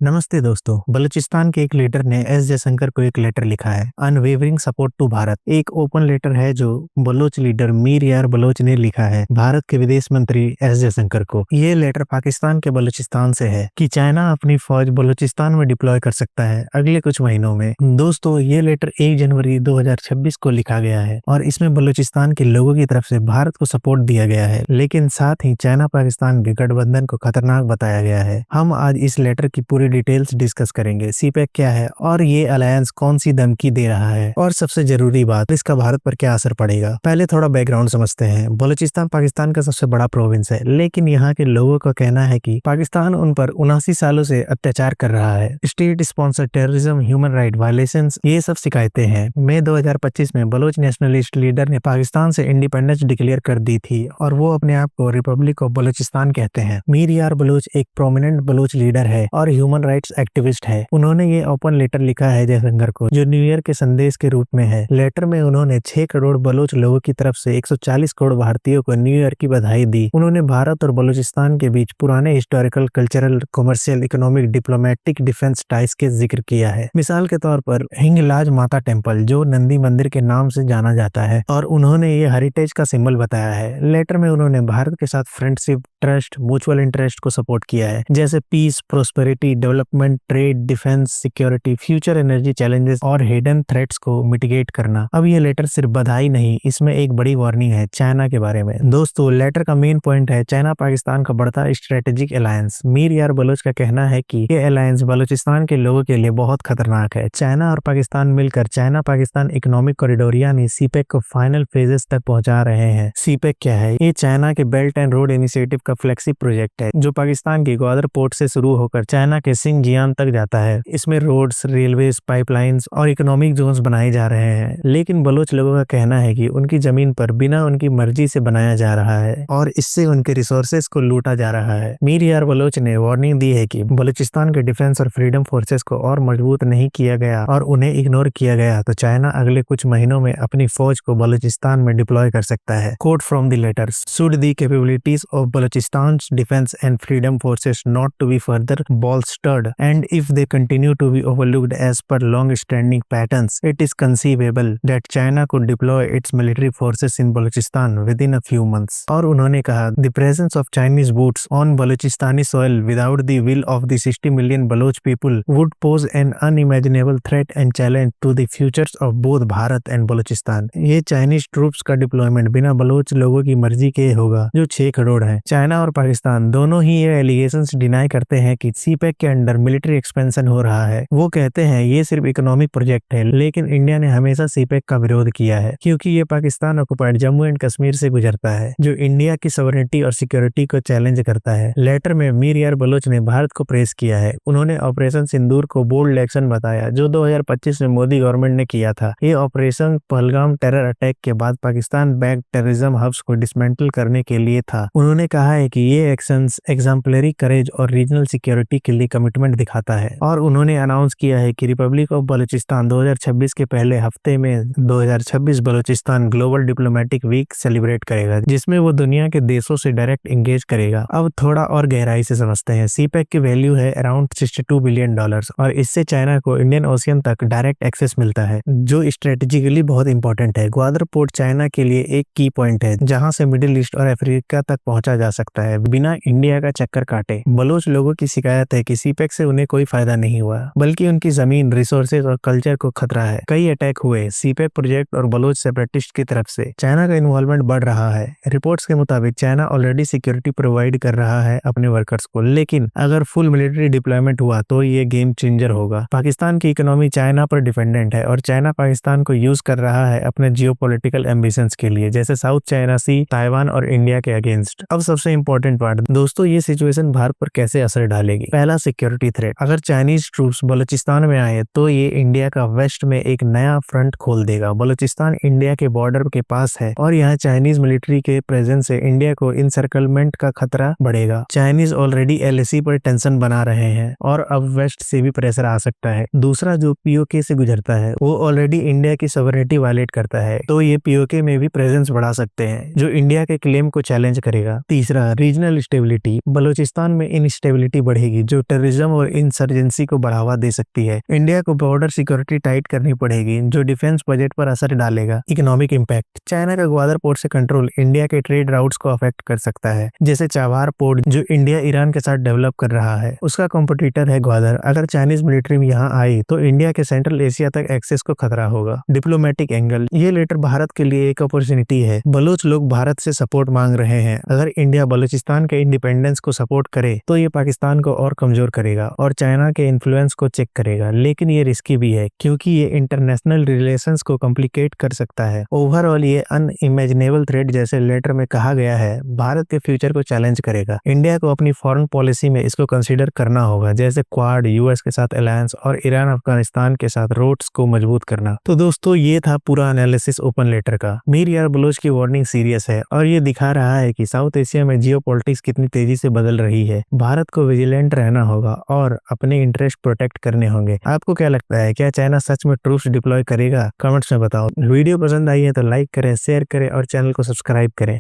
नमस्ते दोस्तों। बलूचिस्तान के एक लीडर ने एस जयशंकर को एक लेटर लिखा है, अनवेवरिंग सपोर्ट टू भारत। एक ओपन लेटर है जो बलोच लीडर मीर यार बलोच ने लिखा है भारत के विदेश मंत्री एस जयशंकर को। ये लेटर पाकिस्तान के बलूचिस्तान से है कि चाइना अपनी फौज बलूचिस्तान में डिप्लॉय कर सकता है अगले कुछ महीनों में। दोस्तों, ये लेटर 1 जनवरी 2026 को लिखा गया है और इसमें बलूचिस्तान के लोगों की तरफ से भारत को सपोर्ट दिया गया है, लेकिन साथ ही चाइना पाकिस्तान के गठबंधन को खतरनाक बताया गया है। हम आज इस लेटर की पूरी डिटेल्स डिस्कस करेंगे। सीपैक क्या है और ये अलायंस कौन सी धमकी दे रहा है, और सबसे जरूरी बात, इसका भारत पर क्या असर पड़ेगा। पहले थोड़ा बैकग्राउंड समझते हैं। बलूचिस्तान पाकिस्तान का सबसे बड़ा प्रोविंस है, लेकिन यहाँ के लोगों का कहना है कि पाकिस्तान उन पर 79 सालों से अत्याचार कर रहा है। State sponsor terrorism, human right violations, ये सब शिकायतें हैं। मई 2025 में बलोच नेशनलिस्ट लीडर ने पाकिस्तान से इंडिपेंडेंस डिक्लेयर कर दी थी और वो अपने आप को रिपब्लिक ऑफ बलूचिस्तान कहते हैं। मीर यार बलोच एक प्रोमिनेंट बलोच लीडर है और ह्यूमन राइट्स एक्टिविस्ट है। उन्होंने ये ओपन लेटर लिखा है जयशंकर को, जो न्यू ईयर के संदेश के रूप में है। लेटर में उन्होंने 6 करोड़ बलोच लोगों की तरफ से 140 करोड़ भारतीयों को न्यू ईयर की बधाई दी। उन्होंने भारत और बलूचिस्तान के बीच पुराने historical, cultural, commercial, economic, diplomatic, defence ties के जिक्र किया है। मिसाल के तौर पर हिंगलाज माता टेम्पल, जो नंदी मंदिर के नाम से जाना जाता है, और उन्होंने ये हेरिटेज का सिंबल बताया है। लेटर में उन्होंने भारत के साथ फ्रेंडशिप, ट्रस्ट, म्यूचुअल इंटरेस्ट को सपोर्ट किया है, जैसे peace, prosperity, development, trade, defence, security, future energy challenges और हिडन थ्रेट्स को मिटिगेट करना। अब ये लेटर सिर्फ बधाई नहीं, इसमें एक बड़ी वार्निंग है चाइना के बारे में। दोस्तों, लेटर का मेन पॉइंट है चाइना पाकिस्तान का बढ़ता स्ट्रेटेजिक अलायंस। मीर यार बलोच का कहना है कि ये अलायंस बलूचिस्तान के लोगों के लिए बहुत खतरनाक है। चाइना और पाकिस्तान मिलकर चाइना पाकिस्तान इकोनॉमिक कॉरिडोर यानी सीपेक को फाइनल फेजेस तक पहुंचा रहे हैं। सीपेक क्या है? ये चाइना के बेल्ट एंड रोड इनिशिएटिव का फ्लेक्सी प्रोजेक्ट है, जो पाकिस्तान के ग्वादर पोर्ट से शुरू होकर चाइना के सिंजियान तक जाता है। इसमें रोड्स, रेलवेज, पाइपलाइंस और इकोनॉमिक जोन्स बनाए जा रहे हैं, लेकिन बलोच लोगों का कहना है कि उनकी जमीन पर बिना उनकी मर्जी से बनाया जा रहा है और इससे उनके रिसोर्सेज को लूटा जा रहा है। मीर यार बलोच ने वार्निंग दी है कि बलूचिस्तान के डिफेंस और फ्रीडम फोर्सेस को और मजबूत नहीं किया गया और उन्हें इग्नोर किया गया तो चाइना अगले कुछ महीनों में अपनी फौज को बलूचिस्तान में डिप्लॉय कर सकता है। Quote from the letters: should the capabilities of Balochistan defence and freedom forces not to be further bolstered, and if they continue to be overlooked as per long-standing patterns, it is conceivable that China could deploy its military forces in Balochistan within a few months. और उन्होंने कहा, the presence of Chinese boots on Balochistani soil without the will of the 60 million Baloch people would pose an unimaginable threat and challenge to the futures of both Bharat and Balochistan. ये Chinese troops का deployment बिना Bloch लोगों की मर्जी के होगा, जो 6 करोड़ है। चाइना और पाकिस्तान दोनों ही ये एलिगेशंस डिनाई करते हैं कि सीपेक के अंडर मिलिट्री एक्सपेंशन हो रहा है। वो कहते हैं ये सिर्फ इकोनॉमिक प्रोजेक्ट है, लेकिन इंडिया ने हमेशा सीपेक का विरोध किया है क्योंकि ये पाकिस्तान ऑक्युपाइड जम्मू एंड कश्मीर से गुजरता है, जो इंडिया की सॉवरेनिटी और सिक्योरिटी को चैलेंज करता है। लेटर में मीर यार बलोच ने भारत को प्रेस किया है। उन्होंने ऑपरेशन सिंदूर को बोल्ड एक्शन बताया, जो 2025 में मोदी गवर्नमेंट ने किया था। ये ऑपरेशन पहलगाम टेरर अटैक के बाद पाकिस्तान बैक्ड टेररिज्म हब्स को डिसमेंटल करने के लिए था। उन्होंने कहा है कि ये एक्शंस एग्जाम्पलरी करेज और रीजनल सिक्योरिटी के लिए कमिटमेंट दिखाता है, और उन्होंने अनाउंस किया है कि रिपब्लिक ऑफ बलूचिस्तान 2026 के पहले हफ्ते में 2026 Balochistan global diplomatic week celebrate करेगा, जिसमें वो दुनिया के देशों से डायरेक्ट एंगेज करेगा। अब थोड़ा और गहराई से समझते हैं। सीपेक की वैल्यू है अराउंड $62 बिलियन और इससे चाइना को इंडियन ओशियन तक डायरेक्ट एक्सेस मिलता है, जो स्ट्रेटेजिकली बहुत इंपॉर्टेंट है। ग्वादर पोर्ट चाइना के लिए एक की पॉइंट है जहां से मिडिल ईस्ट और अफ्रीका तक पहुंचा जा सकता है बिना इंडिया का चक्कर काटे। बलोच लोगों की शिकायत है कि सीपेक से उन्हें कोई फायदा नहीं हुआ, बल्कि उनकी जमीन, रिसोर्सेज और कल्चर को खतरा है। कई अटैक हुए सीपेक प्रोजेक्ट और बलोच सेपरेटिस्ट की तरफ से। चाइना का इन्वॉल्वमेंट बढ़ रहा है। रिपोर्ट्स के मुताबिक चाइना ऑलरेडी सिक्योरिटी प्रोवाइड कर रहा है अपने वर्कर्स को, लेकिन अगर फुल मिलिट्री डिप्लॉयमेंट हुआ तो ये गेम चेंजर होगा। पाकिस्तान की इकोनॉमी चाइना पर डिपेंडेंट है और चाइना पाकिस्तान को यूज कर रहा है अपने जियोपॉलिटिकल एम्बिशंस के लिए, जैसे साउथ चाइना सी, ताइवान और इंडिया के अगेंस्ट। अब सबसे इंपॉर्टेंट पार्ट दोस्तों, ये सिचुएशन भारत पर कैसे असर डालेगी। पहला, सिक्योरिटी थ्रेट। अगर चाइनीज ट्रूप्स बलूचिस्तान में आए तो ये इंडिया का वेस्ट में एक नया फ्रंट खोल देगा। बलूचिस्तान इंडिया के बॉर्डर के पास है और यहाँ चाइनीज मिलिट्री के प्रेजेंस से इंडिया को इंसर्कलमेंट का खतरा बढ़ेगा। चाइनीज ऑलरेडी एलएसी पर टेंशन बना रहे हैं और अब वेस्ट से भी प्रेशर आ सकता है। दूसरा, जो पीओके से गुजरता है वो ऑलरेडी इंडिया की सॉवरेनिटी वायलेट करता है, तो ये पीओके में भी प्रेजेंस बढ़ा सकते हैं, जो इंडिया के क्लेम को चैलेंज करेगा। तीसरा, रीजनल स्टेबिलिटी। बलूचिस्तान में इनस्टेबिलिटी बढ़ेगी, जो टेररिज्म और इंसर्जेंसी को बढ़ावा दे सकती है। इंडिया को बॉर्डर सिक्योरिटी टाइट करनी पड़ेगी, जो डिफेंस बजट पर असर डालेगा। इकोनॉमिक इम्पैक्ट, चाइना का ग्वादर पोर्ट से कंट्रोल इंडिया के ट्रेड राउट्स को अफेक्ट कर सकता है, जैसे चाबार पोर्ट जो इंडिया ईरान के साथ डेवलप कर रहा है, उसका कॉम्पिटिटर है ग्वादर। अगर चाइनीज मिलिट्री यहाँ आई तो इंडिया के सेंट्रल एशिया तक एक्सेस को खतरा होगा। डिप्लोमेटिक एंगल, ये लेटर भारत के लिए एक अपॉर्चुनिटी है। बलोच लोग भारत से सपोर्ट मांग रहे हैं। अगर इंडिया बलूचिस्तान के इंडिपेंडेंस को सपोर्ट करे तो ये पाकिस्तान को और कमजोर करेगा और चाइना के इन्फ्लुएंस को चेक करेगा, लेकिन ये रिस्की भी है क्योंकि ये इंटरनेशनल रिलेशंस को कॉम्प्लिकेट कर सकता है। ओवरऑल ये अनइमेजिनेबल थ्रेट जैसे लेटर में कहा गया है भारत के फ्यूचर को चैलेंज करेगा। इंडिया को अपनी फॉरेन पॉलिसी में इसको कंसीडर करना होगा, जैसे क्वाड, यूएस के साथ अलायंस और ईरान अफगानिस्तान के साथ रोड्स को मजबूत करना। तो दोस्तों ये था पूरा एनालिसिस ओपन लेटर का। मीर यार बलोच की वार्निंग सीरियस है और ये दिखा रहा है कि साउथ एशिया में जियोपॉलिटिक्स कितनी तेजी से बदल रही है। भारत को विजिलेंट रहना होगा और अपने इंटरेस्ट प्रोटेक्ट करने होंगे। आपको क्या लगता है, क्या चाइना सच में ट्रूप्स डिप्लॉय करेगा? कमेंट्स में बताओ। वीडियो पसंद आई है तो लाइक करें, शेयर करें और चैनल को सब्सक्राइब करें।